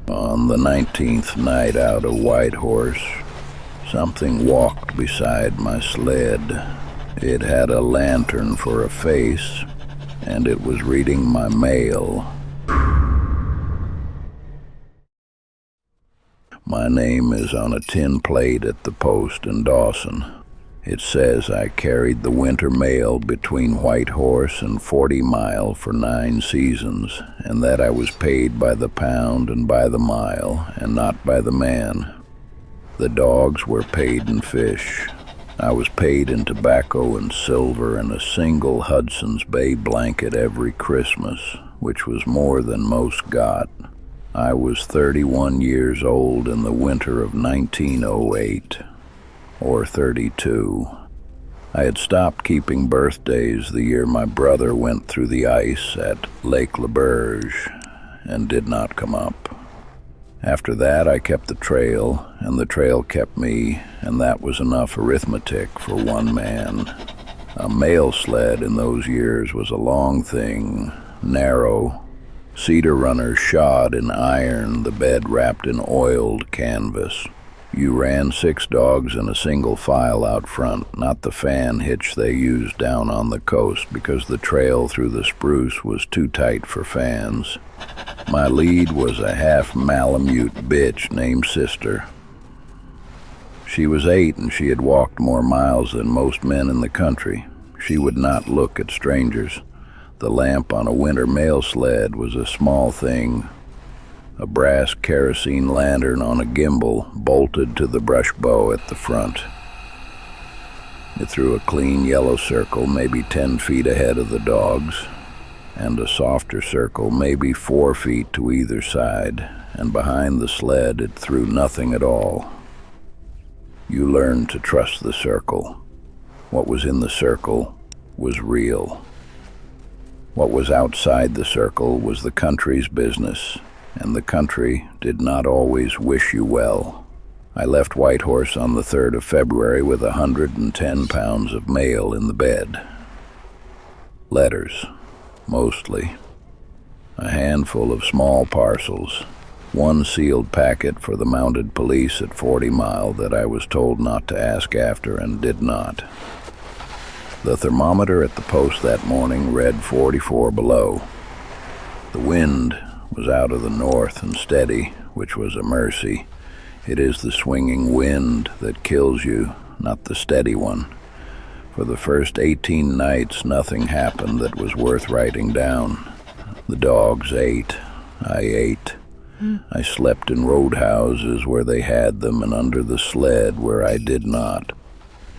On the 19th night out of Whitehorse, something walked beside my sled. It had a lantern for a face, and it was reading my mail. My name is on a tin plate at the post in Dawson. It says I carried the winter mail between Whitehorse and 40 Mile for 9 seasons, and that I was paid by the pound and by the mile, and not by the man. The dogs were paid in fish. I was paid in tobacco and silver and a single Hudson's Bay blanket every Christmas, which was more than most got. I was 31 years old in the winter of 1908. Or 32. I had stopped keeping birthdays the year my brother went through the ice at Lake LaBerge and did not come up. After that, I kept the trail, and the trail kept me, and that was enough arithmetic for one man. A mail sled in those years was a long thing, narrow, cedar runners shod in iron, the bed wrapped in oiled canvas. You ran 6 dogs in a single file out front, not the fan hitch they used down on the coast because the trail through the spruce was too tight for fans. My lead was a half Malamute bitch named Sister. She was 8 and she had walked more miles than most men in the country. She would not look at strangers. The lamp on a winter mail sled was a small thing. A brass kerosene lantern on a gimbal bolted to the brush bow at the front. It threw a clean yellow circle maybe 10 feet ahead of the dogs, and a softer circle maybe 4 feet to either side, and behind the sled it threw nothing at all. You learned to trust the circle. What was in the circle was real. What was outside the circle was the country's business, and the country did not always wish you well. I left Whitehorse on the 3rd of February with 110 pounds of mail in the bed. Letters, mostly. A handful of small parcels. 1 sealed packet for the mounted police at 40 Mile that I was told not to ask after and did not. The thermometer at the post that morning read 44 below. The wind was out of the north and steady, which was a mercy. It is the swinging wind that kills you, not the steady one. For the first 18 nights, nothing happened that was worth writing down. The dogs ate. I ate. I slept in roadhouses where they had them and under the sled where I did not.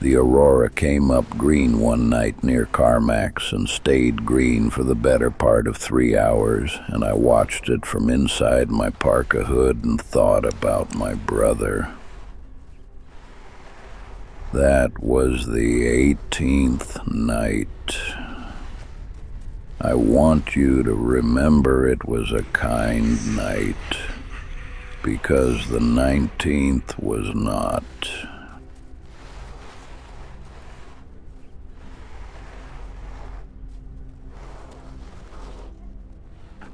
The aurora came up green one night near Carmack's and stayed green for the better part of 3 hours, and I watched it from inside my parka hood and thought about my brother. That was the 18th night. I want you to remember it was a kind night, because the 19th was not.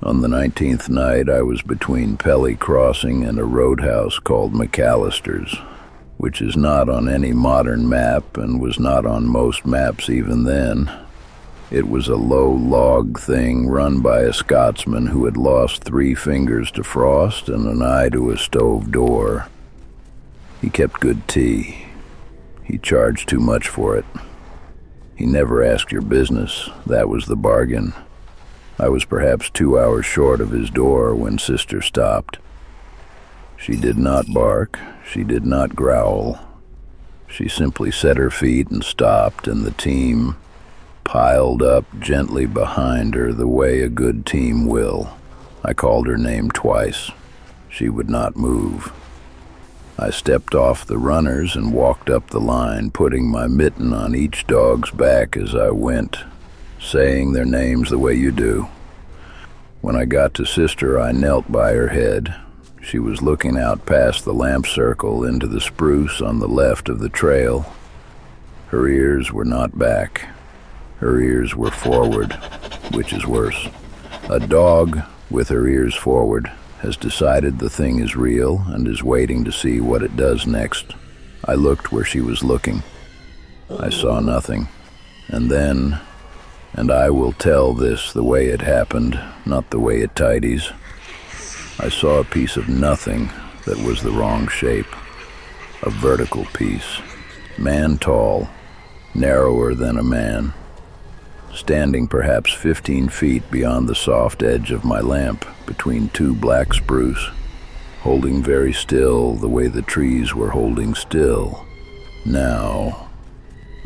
On the 19th night, I was between Pelly Crossing and a roadhouse called McAllister's, which is not on any modern map and was not on most maps even then. It was a low log thing run by a Scotsman who had lost 3 fingers to frost and an eye to a stove door. He kept good tea. He charged too much for it. He never asked your business. That was the bargain. I was perhaps 2 hours short of his door when Sister stopped. She did not bark. She did not growl. She simply set her feet and stopped, and the team piled up gently behind her the way a good team will. I called her name twice. She would not move. I stepped off the runners and walked up the line, putting my mitten on each dog's back as I went, saying their names the way you do. When I got to Sister, I knelt by her head. She was looking out past the lamp circle into the spruce on the left of the trail. Her ears were not back. Her ears were forward, which is worse. A dog with her ears forward has decided the thing is real and is waiting to see what it does next. I looked where she was looking. I saw nothing. And I will tell this the way it happened, not the way it tidies. I saw a piece of nothing that was the wrong shape. A vertical piece, man tall, narrower than a man, standing perhaps 15 feet beyond the soft edge of my lamp between two black spruce, holding very still the way the trees were holding still. Now,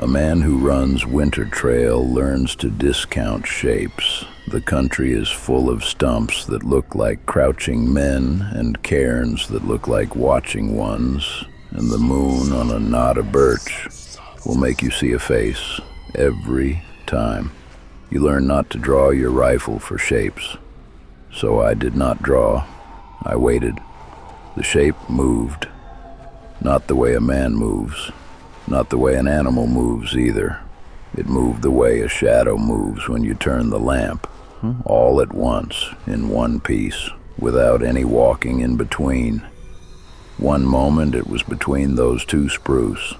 a man who runs winter trail learns to discount shapes. The country is full of stumps that look like crouching men and cairns that look like watching ones, and the moon on a knot of birch will make you see a face every time. You learn not to draw your rifle for shapes. So I did not draw. I waited. The shape moved. Not the way a man moves. Not the way an animal moves either. It moved the way a shadow moves when you turn the lamp. All at once, in one piece, without any walking in between. One moment it was between those two spruce.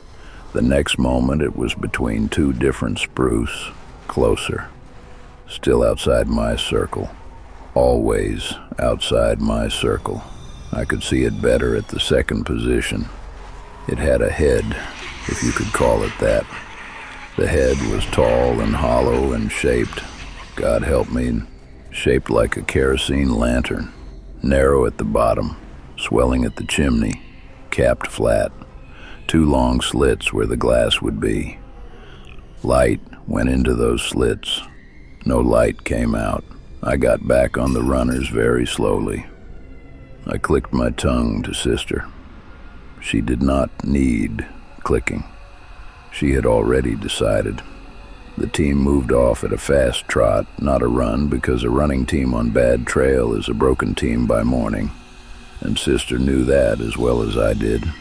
The next moment it was between two different spruce, closer. Still outside my circle. Always outside my circle. I could see it better at the second position. It had a head, if you could call it that. The head was tall and hollow and shaped, God help me, shaped like a kerosene lantern. Narrow at the bottom, swelling at the chimney, capped flat. Two long slits where the glass would be. Light went into those slits. No light came out. I got back on the runners very slowly. I clicked my tongue to Sister. She did not need clicking. She had already decided. The team moved off at a fast trot, not a run, because a running team on bad trail is a broken team by morning. And Sister knew that as well as I did.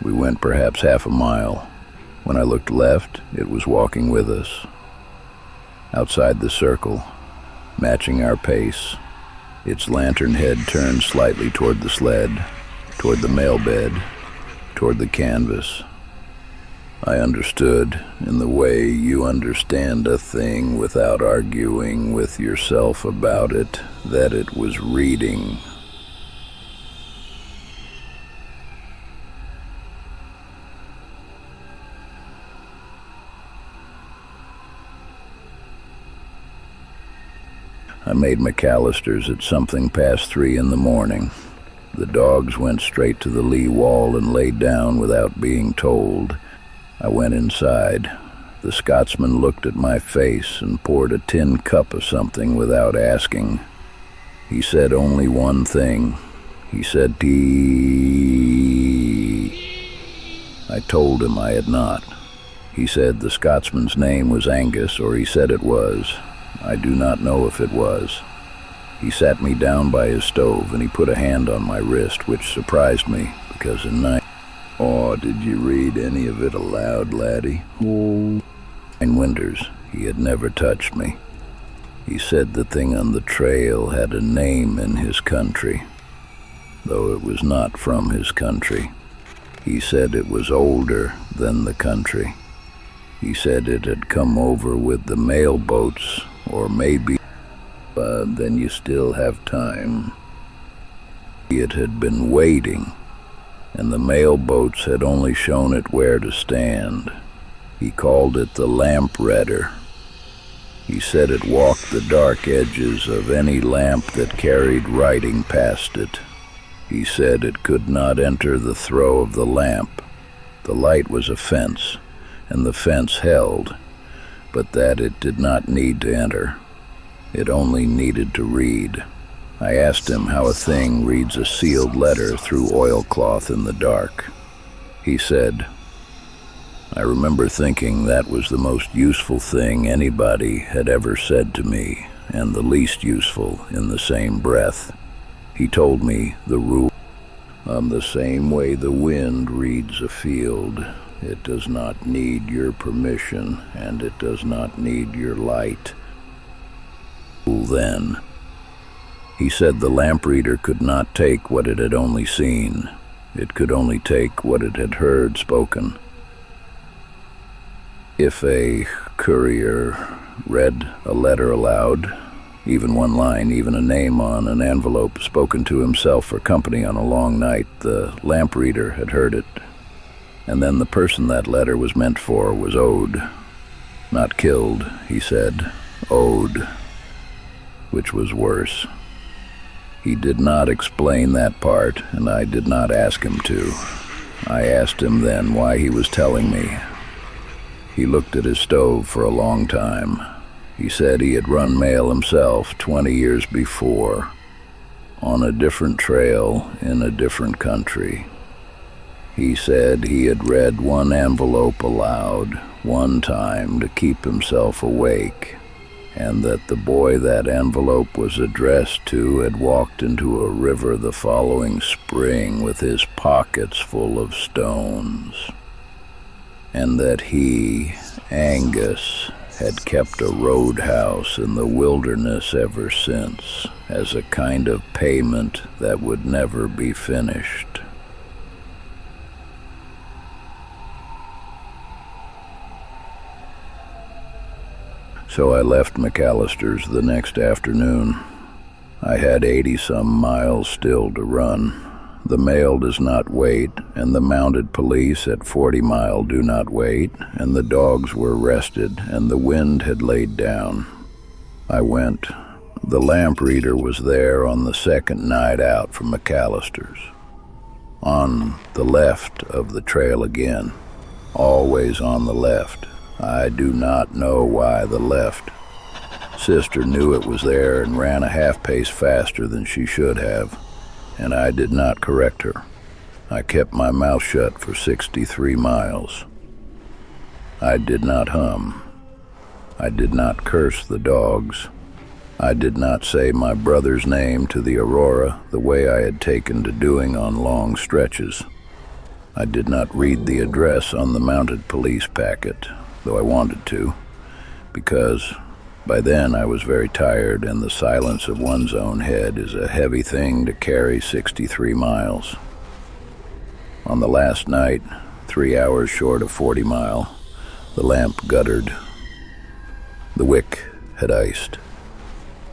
We went perhaps half a mile. When I looked left, it was walking with us. Outside the circle, matching our pace, its lantern head turned slightly toward the sled, toward the mail bed, toward the canvas. I understood, in the way you understand a thing without arguing with yourself about it, that it was reading. I made McAllister's at something past 3 in the morning. The dogs went straight to the lee wall and laid down without being told. I went inside. The Scotsman looked at my face and poured a tin cup of something without asking. He said only one thing. He said, "Tea." I told him I had not. He said the Scotsman's name was Angus, or he said it was. I do not know if it was. He sat me down by his stove and he put a hand on my wrist, which surprised me, because in night... "Oh, did you read any of it aloud, laddie?" "Oh." In winters, he had never touched me. He said the thing on the trail had a name in his country, though it was not from his country. He said it was older than the country. He said it had come over with the mail boats, or maybe, then you still have time. It had been waiting, and the mail boats had only shown it where to stand. He called it the Lampreader. He said it walked the dark edges of any lamp that carried writing past it. He said it could not enter the throw of the lamp. The light was a fence, and the fence held, but that it did not need to enter. It only needed to read. I asked him how a thing reads a sealed letter through oilcloth in the dark. He said, I remember thinking that was the most useful thing anybody had ever said to me, and the least useful in the same breath. He told me the rule. The same way the wind reads a field. It does not need your permission, and it does not need your light. Then, He said the Lampreader could not take what it had only seen. It could only take what it had heard spoken. If a courier read a letter aloud, even one line, even a name on an envelope spoken to himself for company on a long night, the Lampreader had heard it. And then the person that letter was meant for was owed. Not killed, he said, owed, which was worse. He did not explain that part, and I did not ask him to. I asked him then why he was telling me. He looked at his stove for a long time. He said he had run mail himself 20 years before, on a different trail in a different country. He said he had read one envelope aloud one time to keep himself awake, and that the boy that envelope was addressed to had walked into a river the following spring with his pockets full of stones, and that he, Angus, had kept a roadhouse in the wilderness ever since, as a kind of payment that would never be finished. So I left McAllister's the next afternoon. I had 80-some miles still to run. The mail does not wait, and the mounted police at 40 Mile do not wait, and the dogs were rested, and the wind had laid down. I went. The Lampreader was there on the second night out from McAllister's. On the left of the trail again, always on the left. I do not know why the left. Sister knew it was there and ran a half-pace faster than she should have, and I did not correct her. I kept my mouth shut for 63 miles. I did not hum. I did not curse the dogs. I did not say my brother's name to the Aurora the way I had taken to doing on long stretches. I did not read the address on the mounted police packet, though I wanted to, because by then I was very tired, and the silence of one's own head is a heavy thing to carry 63 miles. On the last night, 3 hours short of 40 Mile, the lamp guttered. The wick had iced.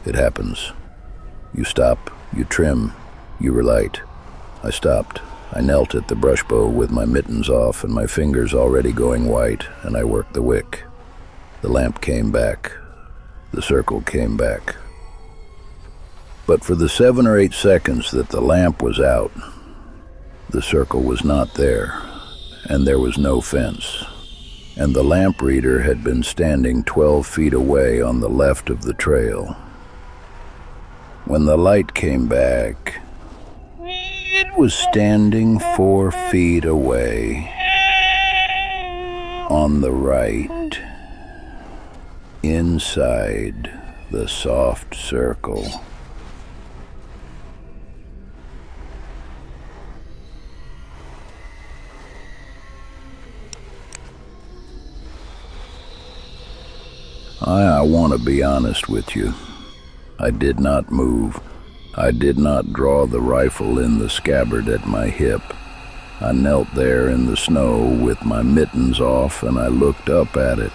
It happens. You stop, you trim, you relight. I stopped. I knelt at the brush bow with my mittens off and my fingers already going white, and I worked the wick. The lamp came back. The circle came back. But for the 7 or 8 seconds that the lamp was out, the circle was not there, and there was no fence. And the Lampreader had been standing 12 feet away on the left of the trail. When the light came back, it was standing 4 feet away on the right, inside the soft circle. I want to be honest with you. I did not move. I did not draw the rifle in the scabbard at my hip. I knelt there in the snow with my mittens off, and I looked up at it.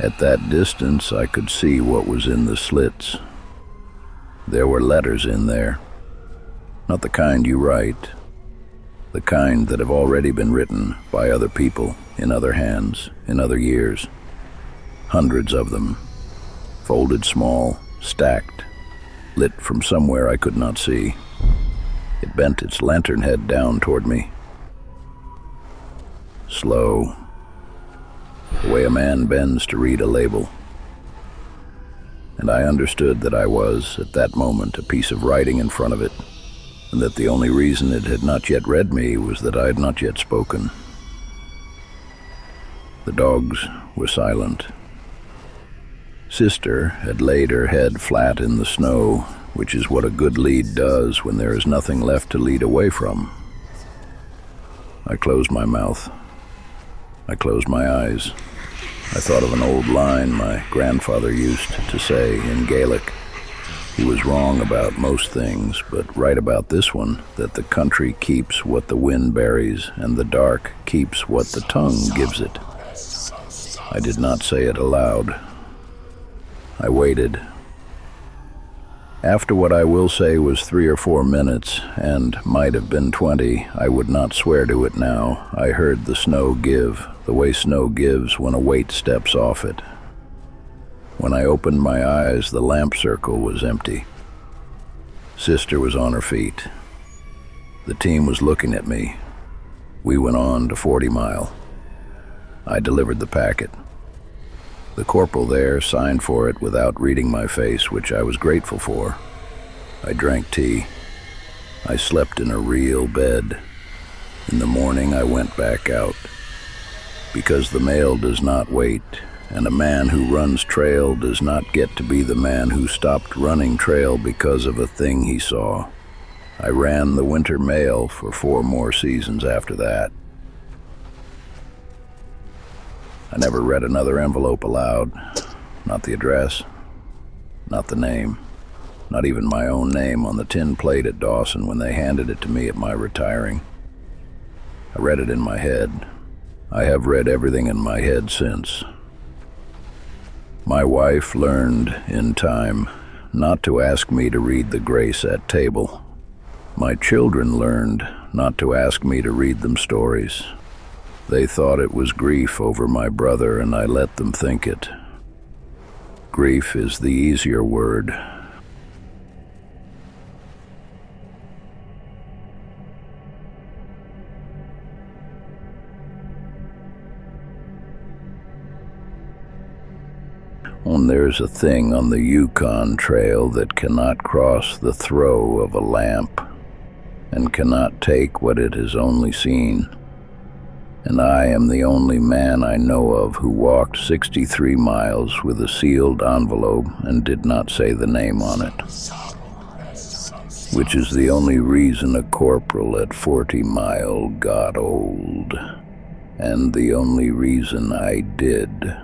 At that distance, I could see what was in the slits. There were letters in there. Not the kind you write. The kind that have already been written by other people, in other hands, in other years. Hundreds of them, folded small, stacked, lit from somewhere I could not see. It bent its lantern head down toward me. Slow, the way a man bends to read a label. And I understood that I was, at that moment, a piece of writing in front of it, and that the only reason it had not yet read me was that I had not yet spoken. The dogs were silent. Sister had laid her head flat in the snow, which is what a good lead does when there is nothing left to lead away from. I closed my mouth. I closed my eyes. I thought of an old line my grandfather used to say in Gaelic. He was wrong about most things, but right about this one, that the country keeps what the wind buries, and the dark keeps what the tongue gives it. I did not say it aloud. I waited. After what I will say was 3 or 4 minutes, and might have been 20, I would not swear to it now, I heard the snow give, the way snow gives when a weight steps off it. When I opened my eyes, the lamp circle was empty. Sister was on her feet. The team was looking at me. We went on to 40 Mile. I delivered the packet. The corporal there signed for it without reading my face, which I was grateful for. I drank tea. I slept in a real bed. In the morning, I went back out. Because the mail does not wait, and a man who runs trail does not get to be the man who stopped running trail because of a thing he saw. I ran the winter mail for 4 more seasons after that. I never read another envelope aloud. Not the address, not the name, not even my own name on the tin plate at Dawson when they handed it to me at my retiring. I read it in my head. I have read everything in my head since. My wife learned in time not to ask me to read the grace at table. My children learned not to ask me to read them stories. They thought it was grief over my brother, and I let them think it. Grief is the easier word. And there's a thing on the Yukon Trail that cannot cross the throw of a lamp and cannot take what it has only seen. And I am the only man I know of who walked 63 miles with a sealed envelope and did not say the name on it, which is the only reason a corporal at 40 Mile got old, and the only reason I did.